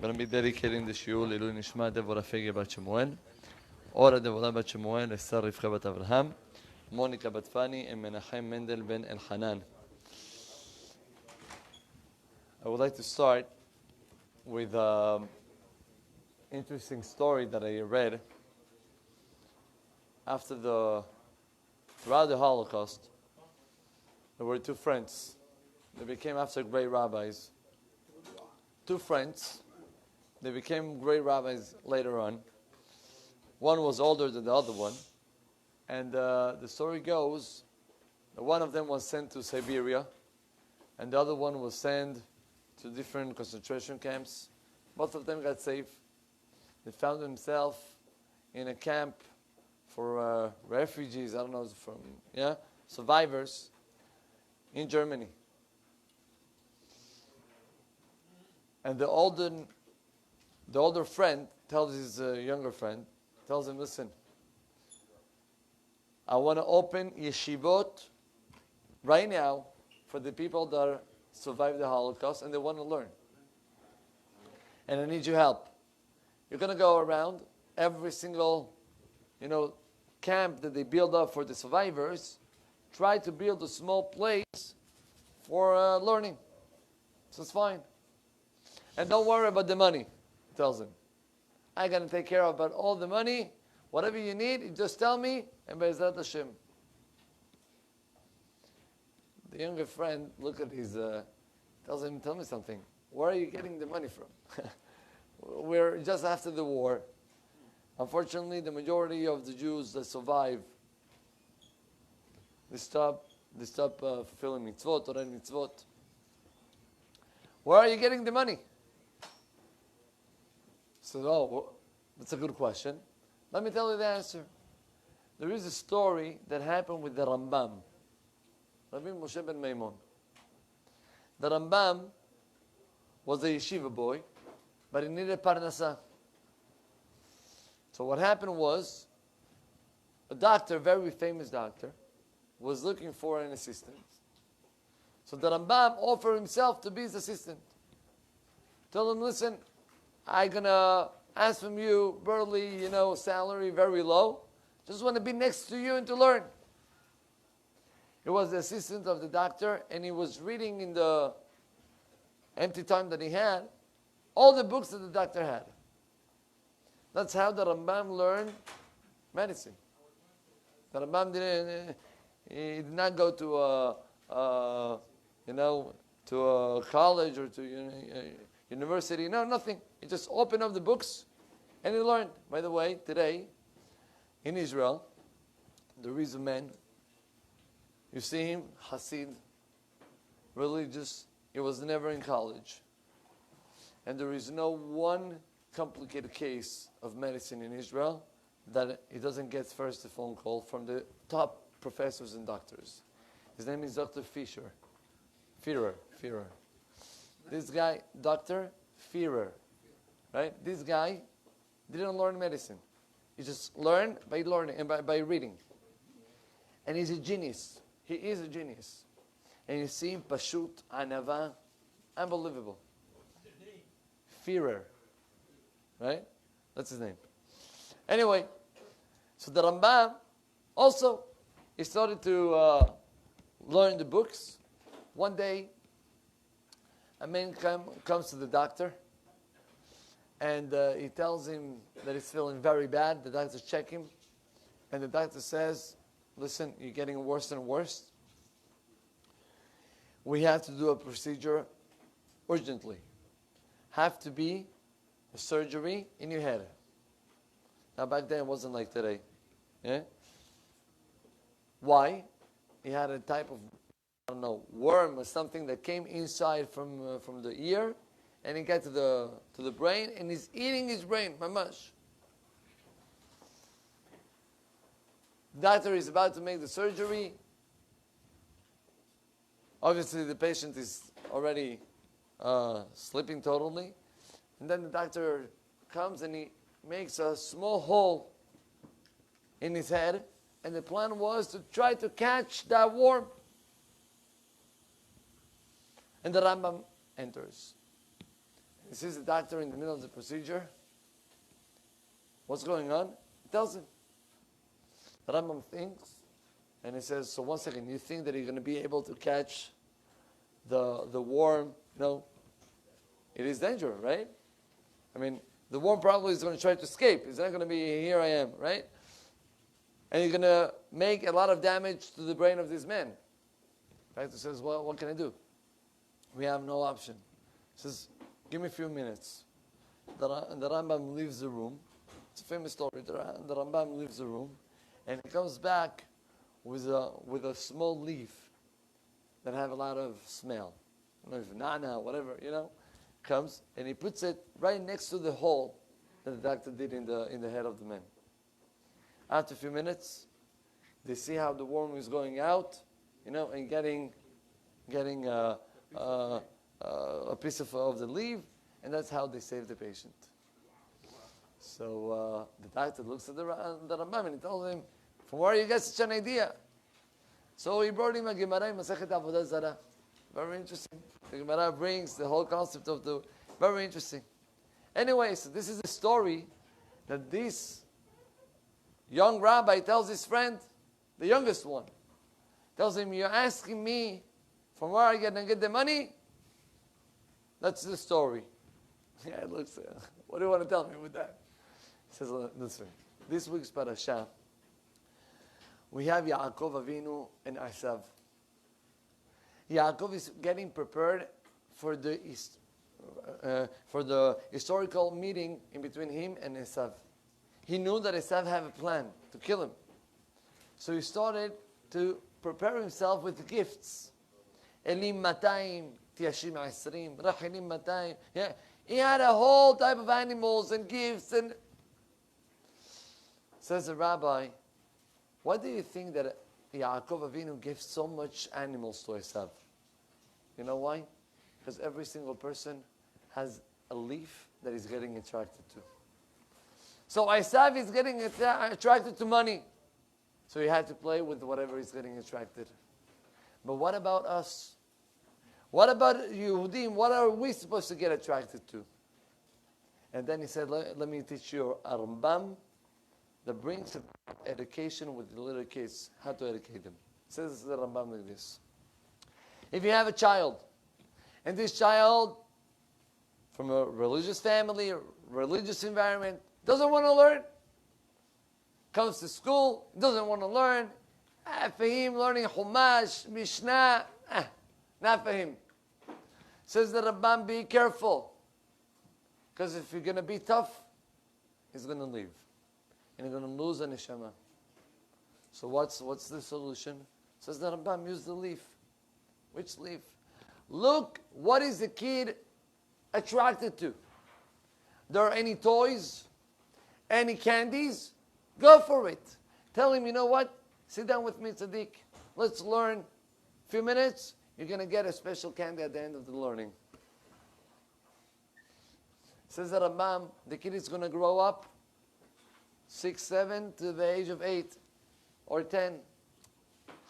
going to be dedicating the shiur L'ilui Nishma Devorah Fege Bat Shemuel, Ora Devorah Bat Shemuel, Esther Rivka Bat Avraham, Monica Bat Fani, and Menachem Mendel Ben Elchanan. I would like to start with an interesting story that I read throughout the Holocaust. There were two friends. They became after great rabbis. Two friends. They became great rabbis later on. One was older than the other one. And the story goes that one of them was sent to Siberia, and the other one was sent to different concentration camps. Both of them got saved. They found themselves in a camp for refugees, survivors in Germany. And the older friend tells his younger friend, tells him, listen, I want to open yeshivot right now for the people that survived the Holocaust and they want to learn. And I need your help. You're going to go around every single, camp that they build up for the survivors. Try to build a small place for learning. So it's fine. And don't worry about the money, he tells him. I'm going to take care of about all the money. Whatever you need, you just tell me, and Be'ezrat Hashem. The younger friend look at his, tells him, tell me something. Where are you getting the money from? We're just after the war. Unfortunately, the majority of the Jews that survive, they stop fulfilling mitzvot, Torah mitzvot. Where are you getting the money? So, that's a good question. Let me tell you the answer. There is a story that happened with the Rambam, Rabbi Moshe ben Maimon. The Rambam was a yeshiva boy, but he needed parnasah. So what happened was, a doctor, very famous doctor, was looking for an assistant. So the Rambam offered himself to be his assistant. Told him, listen, I'm going to ask from you, barely, salary, very low. Just want to be next to you and to learn. He was the assistant of the doctor, and he was reading in the empty time that he had, all the books that the doctor had. That's how the Rambam learned medicine. The Rambam did not go to a college or to university. No, nothing. He just opened up the books and he learned. By the way, today in Israel, there is a man. You see him, Hasid, religious. He was never in college. And there is no one complicated case of medicine in Israel that he doesn't get first a phone call from the top professors and doctors. His name is Dr. Führer. This guy, Dr. Führer, right? This guy didn't learn medicine. He just learned by learning and by reading. And he's a genius. He is a genius. And you see him, Pashut, Anava, unbelievable. Führer. Right? That's his name. Anyway, so the Rambam also, he started to learn the books. One day, a man comes to the doctor, and he tells him that he's feeling very bad. The doctor checks him, and the doctor says, listen, you're getting worse and worse. We have to do a procedure urgently. Have to be a surgery in your head. Now back then it wasn't like today. Yeah? Why? He had a type of, worm or something that came inside from the ear, and it got to the brain, and he's eating his brain, mamash. Doctor is about to make the surgery. Obviously the patient is already sleeping totally. And then the doctor comes and he makes a small hole in his head. And the plan was to try to catch that worm. And the Rambam enters. He sees the doctor in the middle of the procedure. What's going on? He tells him. The Rambam thinks, and he says, so one second, you think that you're going to be able to catch the worm? No. It is dangerous, right? I mean, the worm probably is going to try to escape. It's not going to be, here I am, right? And you're going to make a lot of damage to the brain of this man. The doctor says, well, what can I do? We have no option. He says, give me a few minutes. The Rambam leaves the room. It's a famous story. The Rambam leaves the room, and he comes back with a small leaf that have a lot of smell. I don't know if nana, whatever, comes, and he puts it right next to the hole that the doctor did in the head of the man. After a few minutes, they see how the worm is going out, and getting a piece of the leaf, and that's how they save the patient. So the doctor looks at the Rambam and he tells him, from where you get such an idea? So he brought him a Gemara in Masechet Avodah Zarah. Very interesting. The Gemara brings the whole concept of very interesting. Anyway, so this is a story that this young rabbi tells his friend, the youngest one, tells him, you're asking me from where I get the money? That's the story. Yeah, it looks, what do you want to tell me with that? He says, listen, this week's parasha, we have Yaakov Avinu and Esav. Yaakov is getting prepared for the historical meeting in between him and Esav. He knew that Esav had a plan to kill him. So he started to prepare himself with gifts. Elim Matayim, Tiashim Asrim, Rachilim Matayim. Yeah. He had a whole type of animals and gifts. And says the rabbi, why do you think that Yaakov Avinu gave so much animals to Esav? You know why? Because every single person has a leaf that he's getting attracted to. So Esav is getting attracted to money. So he had to play with whatever he's getting attracted. But what about us? What about Yehudim? What are we supposed to get attracted to? And then he said, let me teach you a Rambam that brings education with the little kids, how to educate them. It says the Rambam like this. If you have a child, and this child from a religious family, a religious environment, doesn't want to learn, comes to school, doesn't want to learn, for him learning Chumash, Mishnah, not for him. Says the Rambam, be careful. Because if you're going to be tough, he's going to leave. And you're going to lose a neshama. So what's the solution? Says the Rambam, use the leaf. Which leaf? Look, what is the kid attracted to? There are any toys? Any candies? Go for it. Tell him, you know what? Sit down with me, Tzaddik. Let's learn. A few minutes, you're going to get a special candy at the end of the learning. Says the Rambam, the kid is going to grow up 6, 7 to the age of 8 or 10.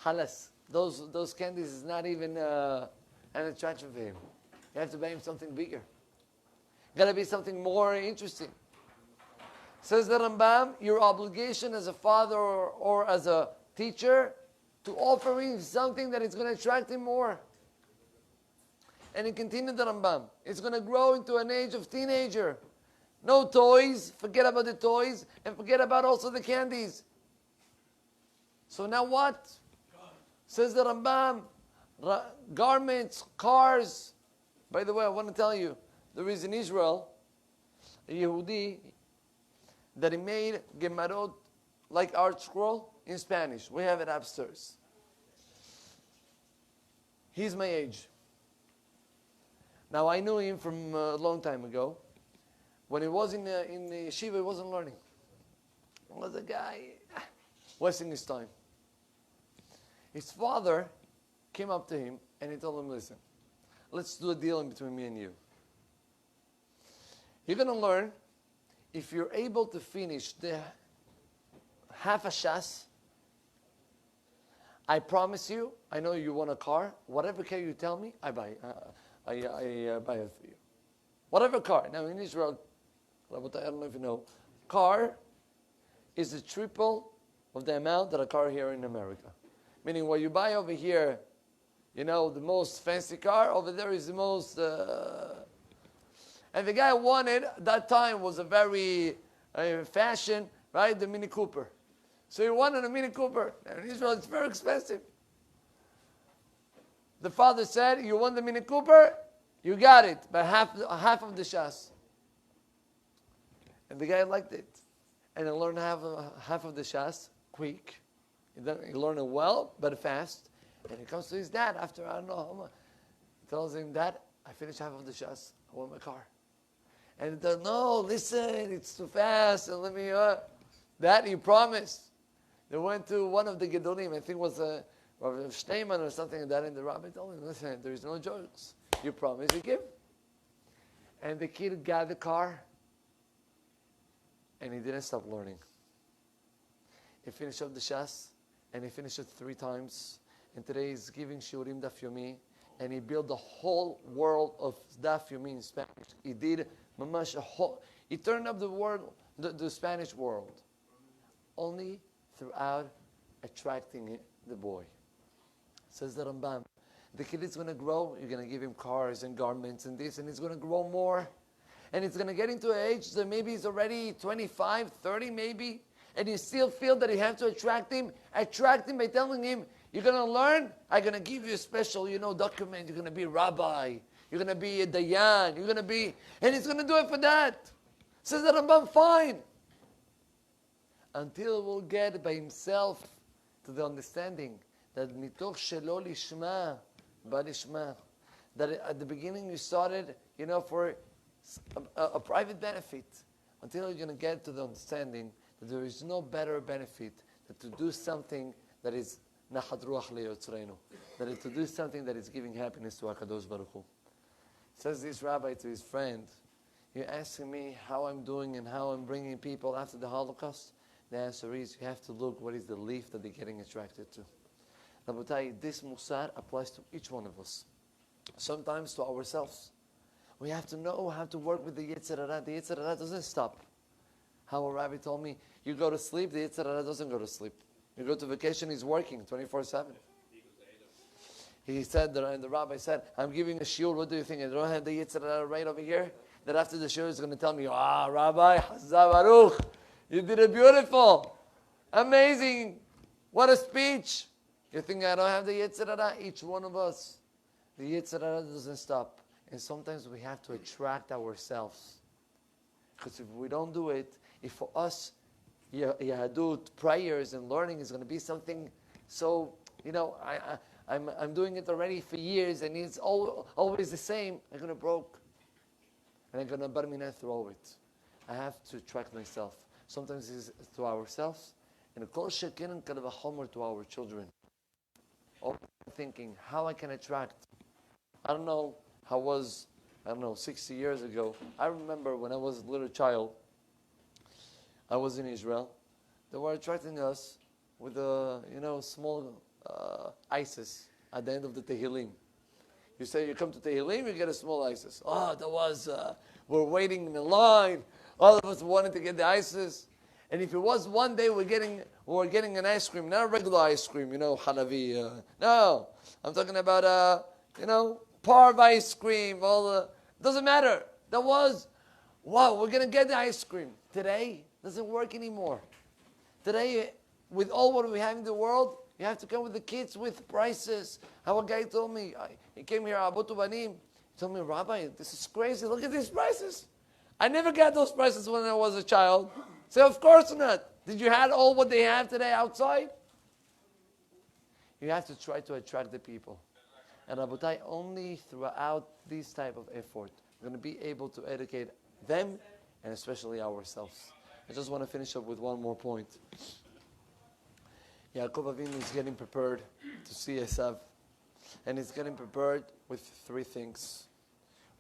Halas. Those candies is not even an attraction for him. You have to buy him something bigger. Got to be something more interesting. Says the Rambam, your obligation as a father or as a teacher to offer him something that is going to attract him more. And he continued the Rambam. It's going to grow into an age of teenager. No toys. Forget about the toys. And forget about also the candies. So now what? Says the Rambam. Garments, cars. By the way, I want to tell you, there is in Israel a Yehudi that he made Gemarot like Art Scroll in Spanish. We have it upstairs. He's my age. Now I knew him from a long time ago. When he was in the yeshiva, he wasn't learning. He was a guy wasting his time. His father came up to him and he told him, listen, let's do a deal in between me and you. You're going to learn if you're able to finish the half a shas. I promise you, I know you want a car. Whatever car you tell me, I buy it for you. whatever car. Now in Israel, I don't know if you know, car is a triple of the amount that a car here in America. Meaning what you buy over here, the most fancy car, over there is the most... And the guy wanted, at that time was a very fashion, right? The Mini Cooper. So he wanted a Mini Cooper. And in Israel, it's very expensive. The father said, you want the Mini Cooper? You got it, but half of the shas. And the guy liked it. And he learned half of the shas quick. He learned it well, but fast. And he comes to his dad after, I don't know how much. He tells him, Dad, I finished half of the shas. I want my car. And he said, no, listen, it's too fast. And let me, Dad, you promised. They went to one of the Gedolim, I think it was Rabbi Steinman or something like that, and the rabbi told him, listen, there is no jokes. You promise, you give. And the kid got the car, and he didn't stop learning. He finished up the shas, and he finished it 3 times. And today he's giving shiurim daf yomi, and he built the whole world of daf yomi in Spanish. He did mamash he turned up the world, the Spanish world, only throughout attracting the boy. Says the Rambam, the kid is going to grow, you're going to give him cars and garments and this, and he's going to grow more. And it's going to get into an age that maybe he's already 25, 30 maybe, and you still feel that you have to attract him by telling him, you're going to learn, I'm going to give you a special, document, you're going to be a rabbi, you're going to be a dayan, you're going to be, and he's going to do it for that. Says the Rambam, fine. Until we'll get by himself to the understanding that mitoch shelo lishma balishma, that at the beginning you started, for a private benefit, until you're going to get to the understanding that there is no better benefit than to do something that is nachat ruach leyotzreinu, that is to do something that is giving happiness to HaKadosh Baruch Hu. Says this rabbi to his friend, you're asking me how I'm doing and how I'm bringing people after the Holocaust? The answer is, you have to look what is the leaf that they're getting attracted to. Rabotai, this musar applies to each one of us. Sometimes to ourselves. We have to know how to work with the Yetzer Hara. The Yetzer Hara doesn't stop. How a rabbi told me, you go to sleep, the Yetzer Hara doesn't go to sleep. You go to vacation, he's working 24/7. He said, and the rabbi said, I'm giving a shiur, what do you think? I don't have the Yetzer Hara right over here? That after the shiur is going to tell me, Rabbi, Hazah Baruch, you did it beautiful. Amazing. What a speech. You think I don't have the Yetzer Hara? Each one of us. The Yetzer Hara doesn't stop. And sometimes we have to attract ourselves. Because if we don't do it, if for us, Yahadut, prayers and learning is going to be something so, I'm doing it already for years and it's always the same, I'm going to broke. And I'm going to bar minah throw it. I have to attract myself. Sometimes it's to ourselves. And kol shekin kind of a homer to our children. Thinking how I can attract. I don't know how was, 60 years ago. I remember when I was a little child, I was in Israel. They were attracting us with small ISIS at the end of the Tehillim. You say you come to Tehillim, you get a small ISIS. We're waiting in the line. All of us wanted to get the ISIS. And if it was one day we're getting an ice cream, not a regular ice cream, halavi. No, I'm talking about, parv ice cream, doesn't matter. That was, wow, we're going to get the ice cream. Today, doesn't work anymore. Today, with all what we have in the world, you have to come with the kids with prices. How a guy told me, he came here, Abotu Banim, he told me, Rabbi, this is crazy, look at these prices. I never got those prices when I was a child. So of course not. Did you have all what they have today outside? You have to try to attract the people. And Rabotai, only throughout this type of effort, we're going to be able to educate them and especially ourselves. I just want to finish up with one more point. Yaakov Avinu is getting prepared to see Esav. And he's getting prepared with 3 things.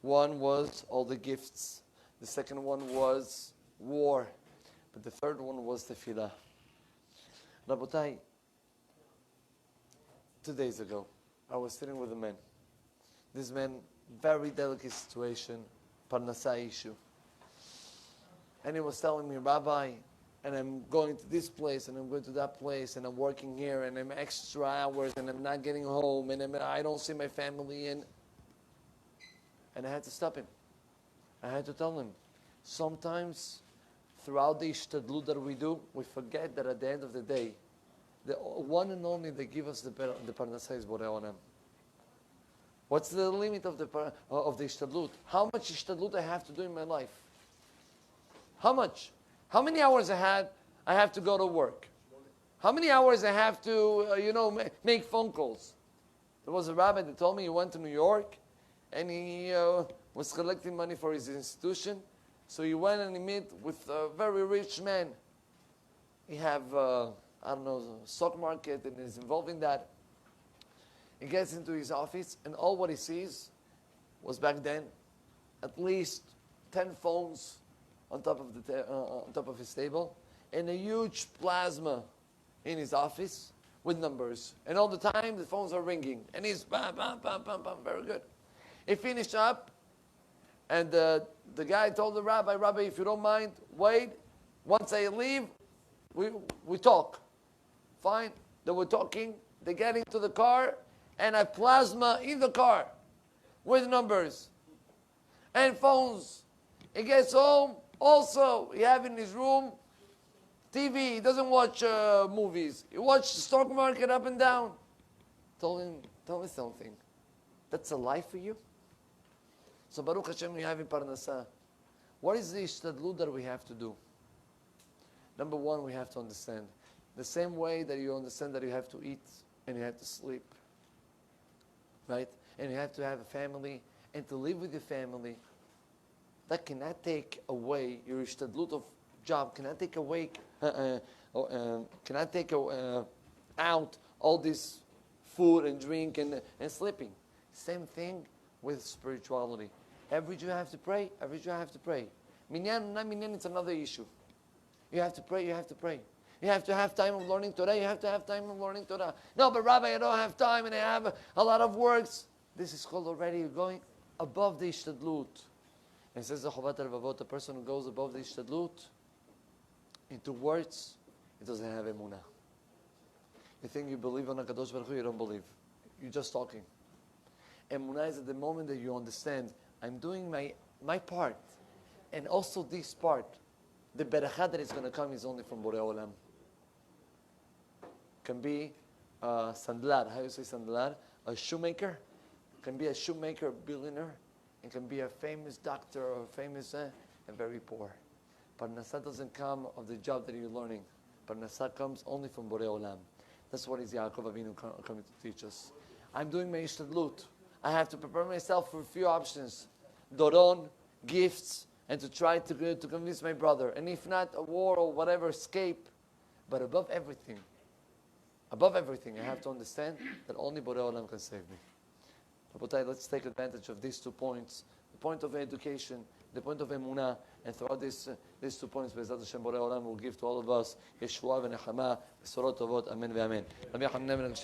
One was all the gifts. The second one was war. But the third one was tefillah. Rabotai, 2 days ago, I was sitting with a man. This man, very delicate situation, Parnasa issue. And he was telling me, Rabbi, and I'm going to this place, and I'm going to that place, and I'm working here, and I'm extra hours, and I'm not getting home, and I don't see my family, and I had to stop him. I had to tell him, sometimes throughout the ishtadlut that we do, we forget that at the end of the day, the one and only that give us the parnasa is Borei Olam. What's the limit of the ishtadlut? How much ishtadlut I have to do in my life? How much? How many hours I have to go to work? How many hours I have to, make phone calls? There was a rabbi that told me he went to New York, and he was collecting money for his institution. So he went and he met with a very rich man. He have, stock market, and is involved in that. He gets into his office, and all what he sees was back then at least 10 phones on top of his table, and a huge plasma in his office with numbers. And all the time the phones are ringing, and he's bam, bam, bam, bam, bam, very good. He finished up, and the guy told the rabbi, if you don't mind, wait. Once I leave, we talk. Fine. They were talking. They get into the car, and I plasma in the car with numbers and phones. He gets home. Also, he have in his room TV. He doesn't watch movies. He watches the stock market up and down. Tell me something. That's a life for you? So Baruch Hashem, we have in Parnasa. What is the ishtadlut that we have to do? Number one, we have to understand. The same way that you understand that you have to eat and you have to sleep. Right? And you have to have a family and to live with your family. That cannot take away your ishtadlut of job, cannot take away, out all this food and drink and sleeping. Same thing with spirituality. Every Jew have to pray. Every Jew have to pray. Minyan, not minyan, it's another issue. You have to pray. You have to pray. You have to have time of learning Torah. You have to have time of learning Torah. No, but Rabbi, I don't have time and I have a lot of works. This is called already going above the ishtadlut. And it says the Chovat HaLevavot, the person who goes above the ishtadlut into words, it doesn't have emunah. You think you believe on HaKadosh Baruch Hu, you don't believe. You're just talking. Emunah is at the moment that you understand, I'm doing my part. And also this part, the beracha that is going to come is only from Borei Olam. Can be a sandlar, how you say sandlar? A shoemaker. Can be a shoemaker, a billionaire. It can be a famous doctor or famous and very poor. Parnasa doesn't come of the job that you're learning. Parnasa comes only from Borei Olam. That's what is Yaakov Avinu coming to teach us. I'm doing my ishtadlut. I have to prepare myself for a few options. Doron, gifts, and to try to convince my brother. And if not, a war or whatever, escape. But above everything, I have to understand that only Borei Olam can save me. Rabotai, let's take advantage of these 2 points. The point of education, the point of emunah, and throughout these 2 points, Be'ezrat Hashem Borei Olam will give to all of us Yeshua v'nechama, Besorot Tovot, Amen ve'amen.